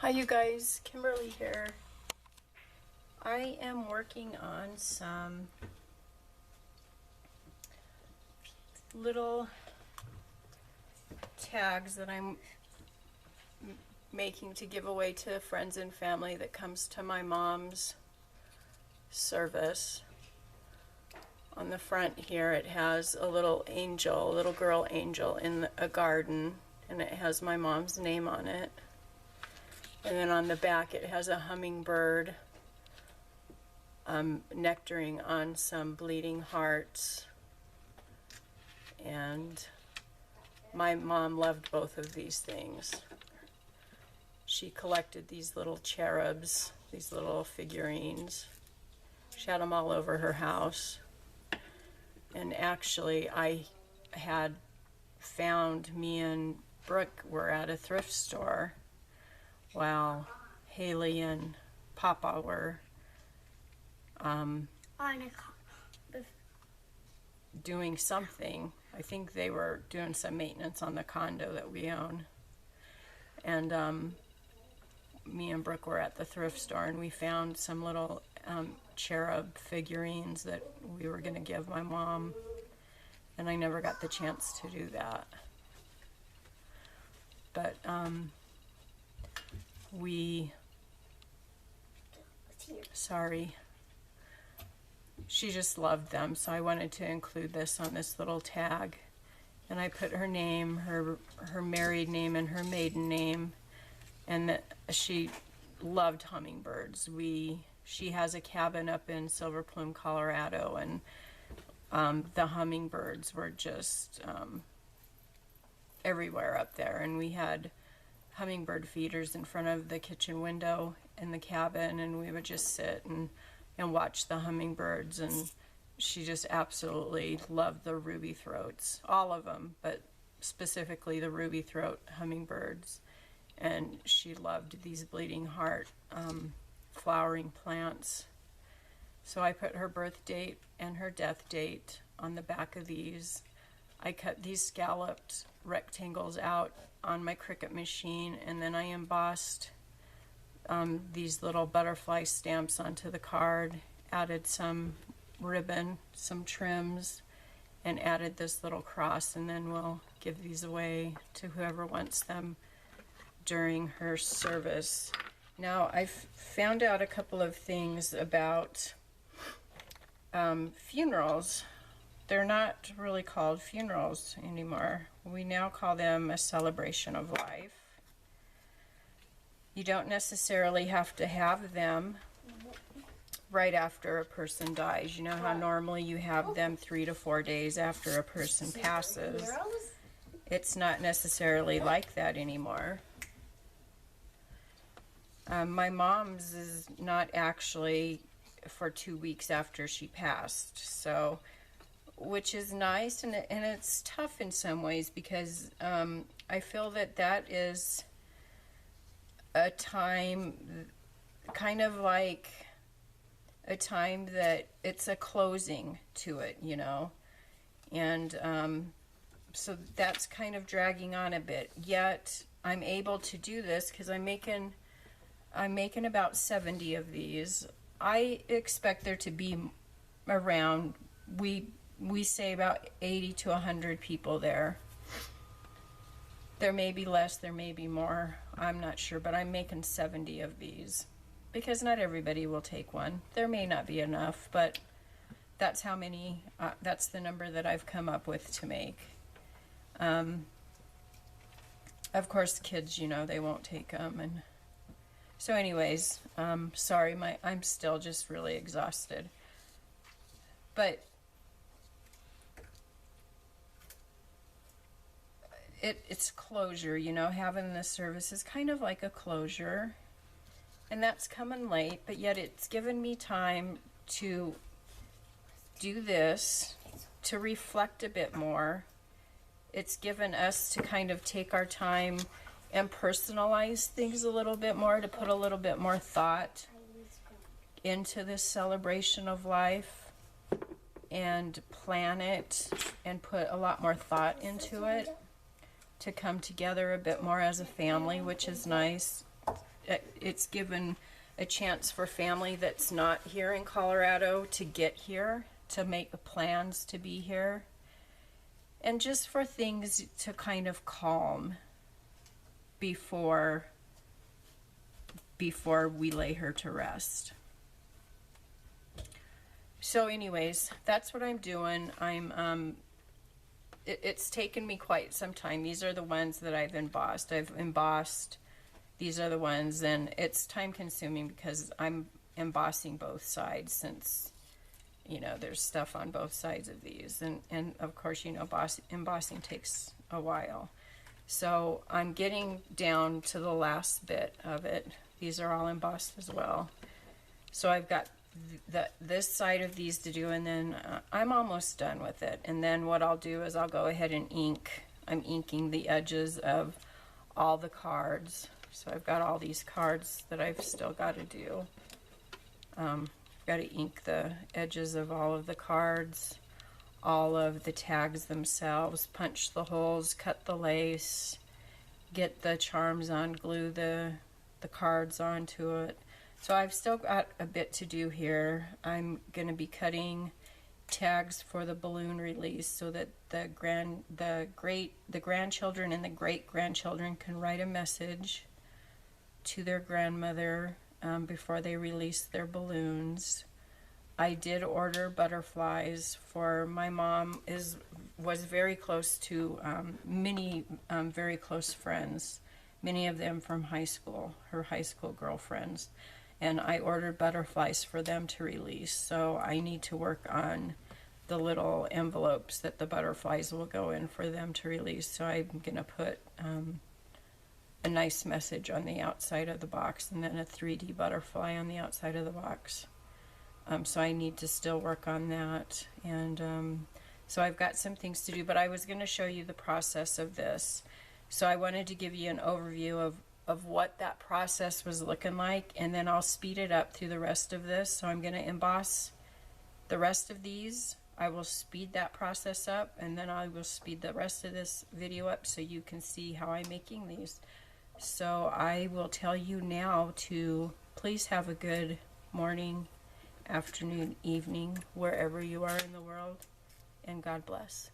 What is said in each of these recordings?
Hi you guys, Kimberly here. I am working on some little tags that I'm making to give away to friends and family that comes to my mom's service. On the front here it has a little angel, a little girl angel in a garden, and it has my mom's name on it. And then on the back it has a hummingbird nectaring on some bleeding hearts. And my mom loved both of these things. She collected these little cherubs, these little figurines. She had them all over her house. And actually I had found, me and Brooke were at a thrift store while Haley and Papa were doing something. I think they were doing some maintenance on the condo that we own. And me and Brooke were at the thrift store and we found some little cherub figurines that we were going to give my mom. And I never got the chance to do that. But she just loved them, so I wanted to include this on this little tag. And I put her name, her married name, and her maiden name, and that she loved hummingbirds. She has a cabin up in Silver Plume, Colorado, and the hummingbirds were just everywhere up there, and we had hummingbird feeders in front of the kitchen window in the cabin, and we would just sit and watch the hummingbirds. And she just absolutely loved the ruby throats, all of them, but specifically the ruby throat hummingbirds. And she loved these bleeding heart flowering plants. So I put her birth date and her death date on the back of these. I cut these scalloped rectangles out on my Cricut machine, and then I embossed these little butterfly stamps onto the card, added some ribbon, some trims, and added this little cross, and then we'll give these away to whoever wants them during her service. Now, I've found out a couple of things about funerals. They're not really called funerals anymore. We now call them a celebration of life. You don't necessarily have to have them right after a person dies. You know how normally you have them 3 to 4 days after a person passes. It's not necessarily like that anymore. My mom's is not actually for 2 weeks after she passed, so, which is nice, and it's tough in some ways, because I feel that is a time, kind of like a time that it's a closing to it, you know, and so that's kind of dragging on a bit. Yet I'm able to do this because I'm making about 70 of these. I expect there to be around, we say about 80 to 100 people there. There may be less, there may be more, I'm not sure, but I'm making 70 of these because not everybody will take one. There may not be enough, but that's how many, that's the number that I've come up with to make. Of course, kids, you know, they won't take them. And so anyways, sorry, I'm still just really exhausted. But it's closure, you know, having this service is kind of like a closure. And that's coming late, but yet it's given me time to do this, to reflect a bit more. It's given us to kind of take our time and personalize things a little bit more, to put a little bit more thought into this celebration of life and plan it and put a lot more thought into it, to come together a bit more as a family, which is nice. it's given a chance for family that's not here in Colorado to get here, to make plans to be here, and just for things to kind of calm before we lay her to rest. So anyways, that's what I'm doing. It's taken me quite some time. These are the ones that I've embossed. These are the ones, and it's time consuming because I'm embossing both sides, since, you know, there's stuff on both sides of these. And of course, you know, embossing takes a while. So I'm getting down to the last bit of it. These are all embossed as well. So I've got this side of these to do, and then I'm almost done with it. And then what I'll do is I'll go ahead and ink. I'm inking the edges of all the cards. So I've got all these cards that I've still got to do. I've got to ink the edges of all of the cards, all of the tags themselves, punch the holes, cut the lace, get the charms on, glue the cards onto it. So I've still got a bit to do here. I'm going to be cutting tags for the balloon release so that the grandchildren and the great-grandchildren can write a message to their grandmother before they release their balloons. I did order butterflies for my mom. Was very close to many very close friends, many of them from high school, her high school girlfriends. And I ordered butterflies for them to release. So I need to work on the little envelopes that the butterflies will go in for them to release. So I'm going to put a nice message on the outside of the box, and then a 3D butterfly on the outside of the box. So I need to still work on that. And so I've got some things to do, but I was going to show you the process of this. So I wanted to give you an overview of what that process was looking like, and then I'll speed it up through the rest of this. So I'm going to emboss the rest of these. I will speed that process up, and then I will speed the rest of this video up so you can see how I'm making these. So I will tell you now to please have a good morning, afternoon, evening, wherever you are in the world, and God bless.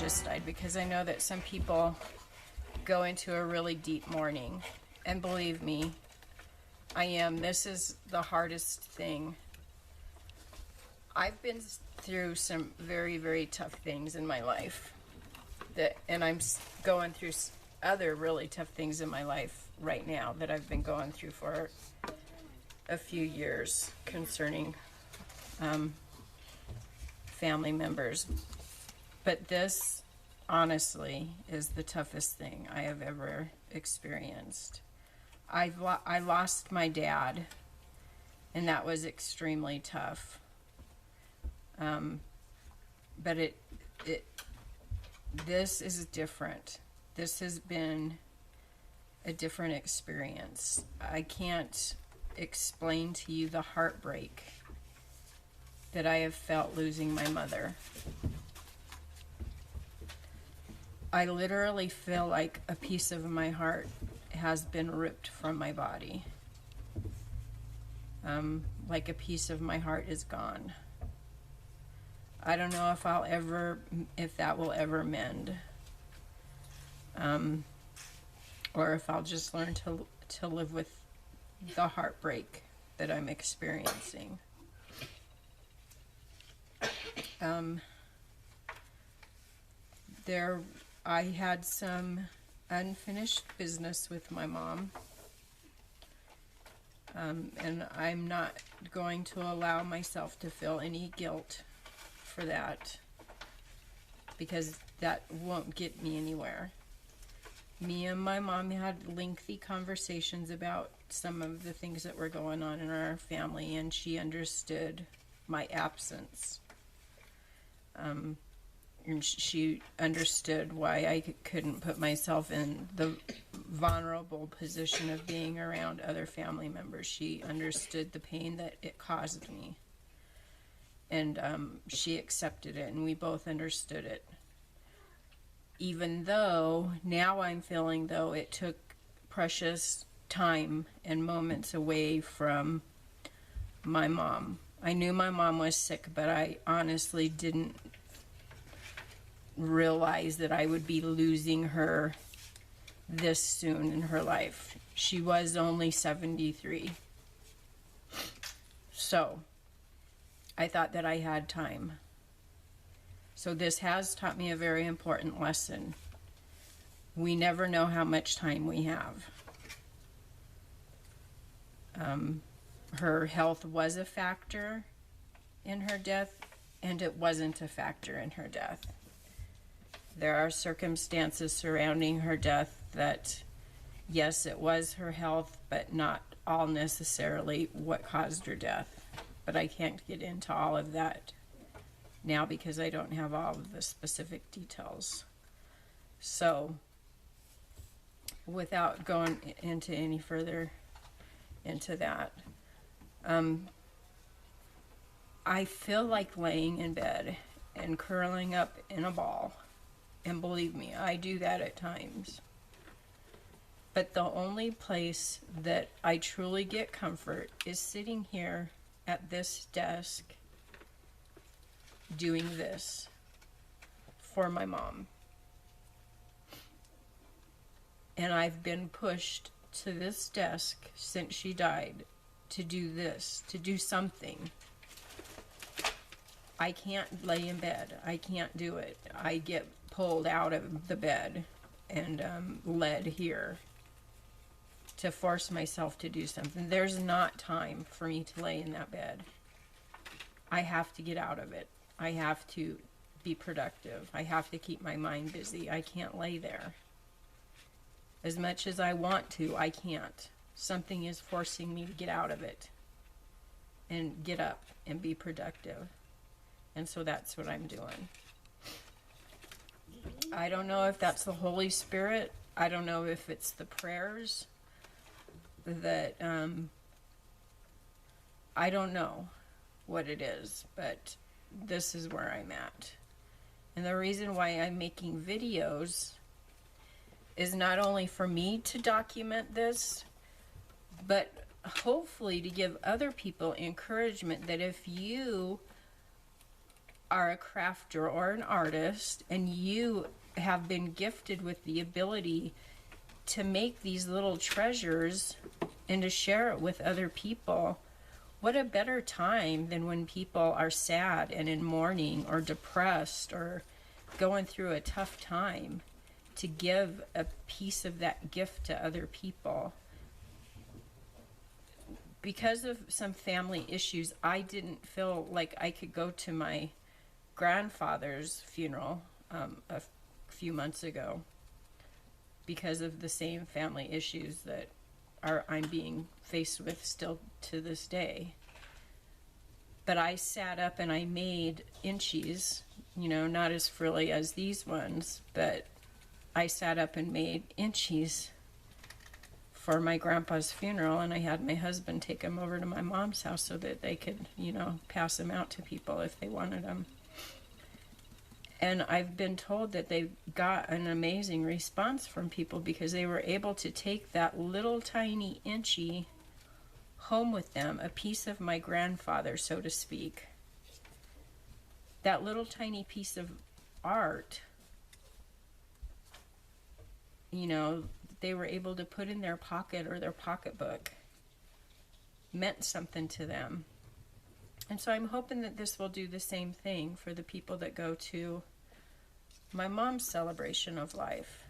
just died, because I know that some people go into a really deep mourning. And believe me, I am. This is the hardest thing. I've been through some very, very tough things in my life. And I'm going through other really tough things in my life right now that I've been going through for a few years concerning family members. But this, honestly, is the toughest thing I have ever experienced. I lost my dad, and that was extremely tough. But this is different. This has been a different experience. I can't explain to you the heartbreak that I have felt losing my mother. I literally feel like a piece of my heart has been ripped from my body. Like a piece of my heart is gone. I don't know if that will ever mend. Or if I'll just learn to live with the heartbreak that I'm experiencing. I had some unfinished business with my mom. And I'm not going to allow myself to feel any guilt for that, because that won't get me anywhere. Me and my mom had lengthy conversations about some of the things that were going on in our family, and she understood my absence. And she understood why I couldn't put myself in the vulnerable position of being around other family members. She understood the pain that it caused me. And she accepted it, and we both understood it. Even though now I'm feeling though it took precious time and moments away from my mom. I knew my mom was sick, but I honestly didn't realize that I would be losing her this soon in her life. She was only 73. So I thought that I had time. So this has taught me a very important lesson. We never know how much time we have. Her health was a factor in her death, and it wasn't a factor in her death. There are circumstances surrounding her death that, yes, it was her health, but not all necessarily what caused her death. But I can't get into all of that now because I don't have all of the specific details. So, without going into any further into that, I feel like laying in bed and curling up in a ball. And believe me, I do that at times. But the only place that I truly get comfort is sitting here at this desk doing this for my mom. And I've been pushed to this desk since she died to do this, to do something. I can't lay in bed. I can't do it. I get pulled out of the bed and led here to force myself to do something. There's not time for me to lay in that bed. I have to get out of it. I have to be productive. I have to keep my mind busy. I can't lay there. As much as I want to, I can't. Something is forcing me to get out of it and get up and be productive. And so that's what I'm doing. I don't know if that's the Holy Spirit. I don't know if it's the prayers that, I don't know what it is, but this is where I'm at. And the reason why I'm making videos is not only for me to document this, but hopefully to give other people encouragement that if you are a crafter or an artist, and you have been gifted with the ability to make these little treasures and to share it with other people, what a better time than when people are sad and in mourning or depressed or going through a tough time, to give a piece of that gift to other people. Because of some family issues, I didn't feel like I could go to my grandfather's funeral a few months ago because of the same family issues that I'm being faced with still to this day. But I sat up and I made inchies, not as frilly as these ones, but I sat up and made inchies for my grandpa's funeral, and I had my husband take them over to my mom's house so that they could, pass them out to people if they wanted them. And I've been told that they got an amazing response from people because they were able to take that little tiny inchy home with them, a piece of my grandfather, so to speak. That little tiny piece of art, they were able to put in their pocket or their pocketbook, meant something to them. And so I'm hoping that this will do the same thing for the people that go to my mom's celebration of life.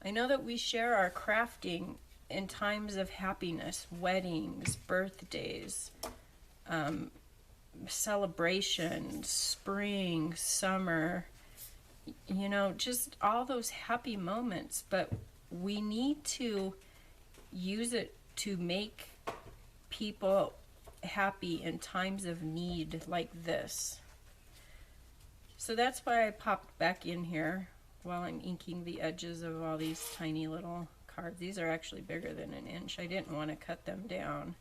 I know that we share our crafting in times of happiness, weddings, birthdays, celebrations, spring, summer, just all those happy moments. But we need to use it to make people happy in times of need like this. So that's why I popped back in here while I'm inking the edges of all these tiny little cards. These are actually bigger than an inch. I didn't want to cut them down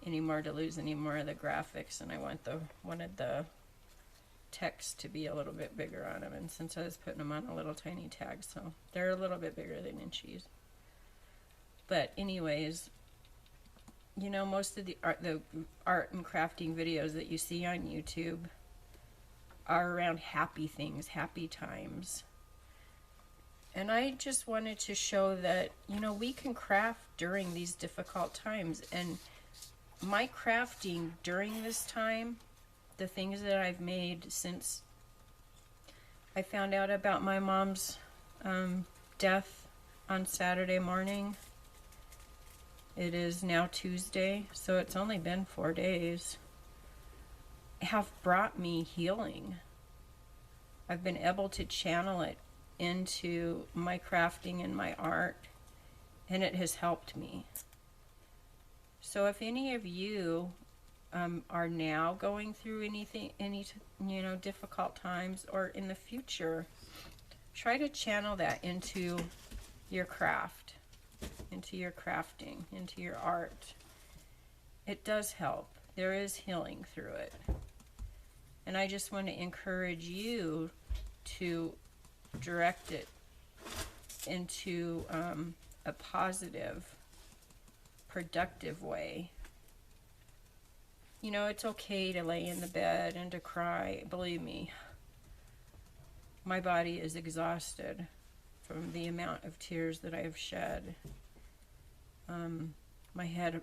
anymore to lose any more of the graphics, and I wanted the text to be a little bit bigger on them, and since I was putting them on a little tiny tag, so they're a little bit bigger than inchies. But anyways, most of the art and crafting videos that you see on YouTube are around happy things, happy times. And I just wanted to show that, we can craft during these difficult times. And my crafting during this time, the things that I've made since I found out about my mom's death on Saturday morning. It is now Tuesday, so it's only been 4 days, have brought me healing. I've been able to channel it into my crafting and my art, and it has helped me. So if any of you are now going through any difficult times, or in the future, try to channel that into your craft, into your crafting, into your art. It does help. There is healing through it. And I just want to encourage you to direct it into a positive, productive way. It's okay to lay in the bed and to cry. Believe me, my body is exhausted from the amount of tears that I have shed. My head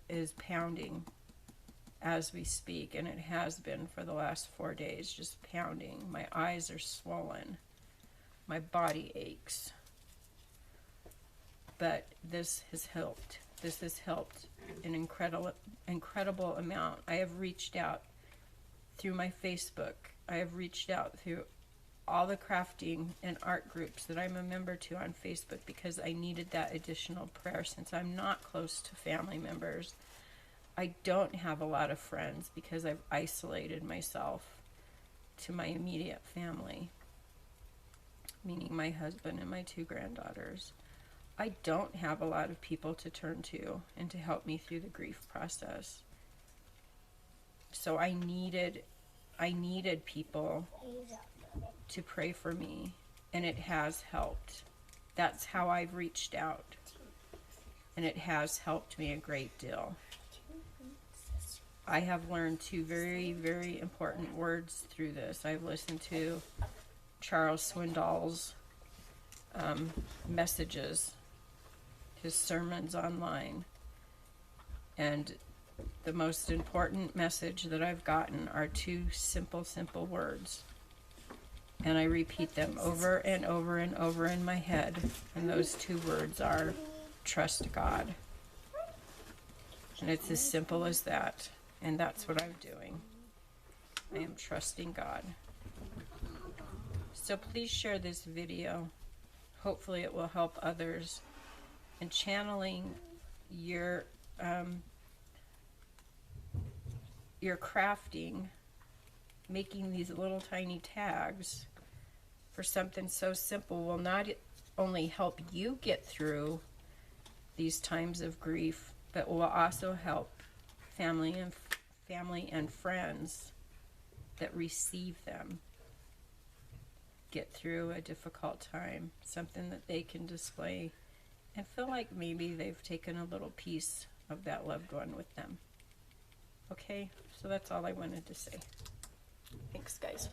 is pounding as we speak, and it has been for the last 4 days, just pounding. My eyes are swollen. My body aches. But this has helped. This has helped an incredible amount. I have reached out through my Facebook. I have reached out through all the crafting and art groups that I'm a member to on Facebook, because I needed that additional prayer since I'm not close to family members. I don't have a lot of friends because I've isolated myself to my immediate family, meaning my husband and my 2 granddaughters. I don't have a lot of people to turn to and to help me through the grief process. So I needed people to pray for me, and it has helped. That's how I've reached out, and it has helped me a great deal. I have learned two very, very important words through this. I've listened to Charles Swindoll's messages, his sermons online, and the most important message that I've gotten are two simple words. And I repeat them over and over and over in my head. And those two words are, trust God. And it's as simple as that. And that's what I'm doing. I am trusting God. So please share this video. Hopefully it will help others in channeling your crafting, making these little tiny tags for something so simple will not only help you get through these times of grief, but will also help family and friends that receive them get through a difficult time, something that they can display and feel like maybe they've taken a little piece of that loved one with them. Okay, so that's all I wanted to say. Thanks, guys.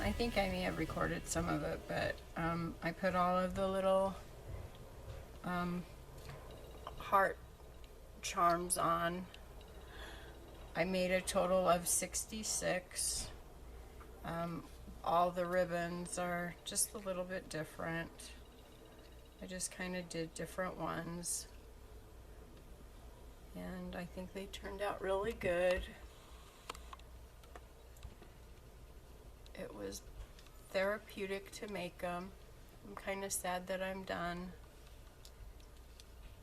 I think I may have recorded some of it, but I put all of the little heart charms on. I made a total of 66. All the ribbons are just a little bit different. I just kind of did different ones, and I think they turned out really good. It was therapeutic to make them. I'm kind of sad that I'm done.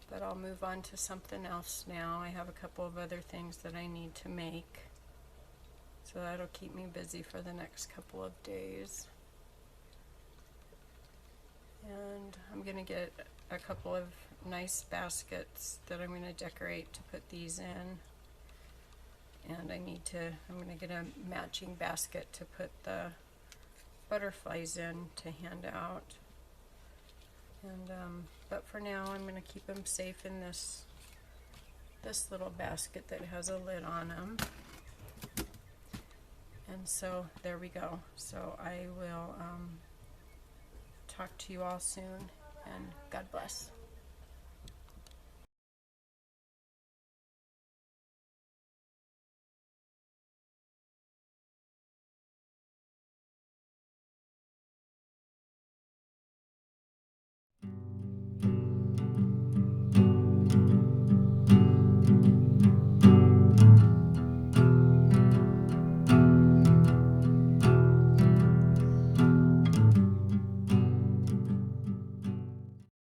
But I'll move on to something else now. I have a couple of other things that I need to make. So that'll keep me busy for the next couple of days. And I'm going to get a couple of nice baskets that I'm going to decorate to put these in. And I'm going to get a matching basket to put the butterflies in to hand out. And but for now, I'm going to keep them safe in this little basket that has a lid on them. And so there we go. So I will talk to you all soon, and God bless.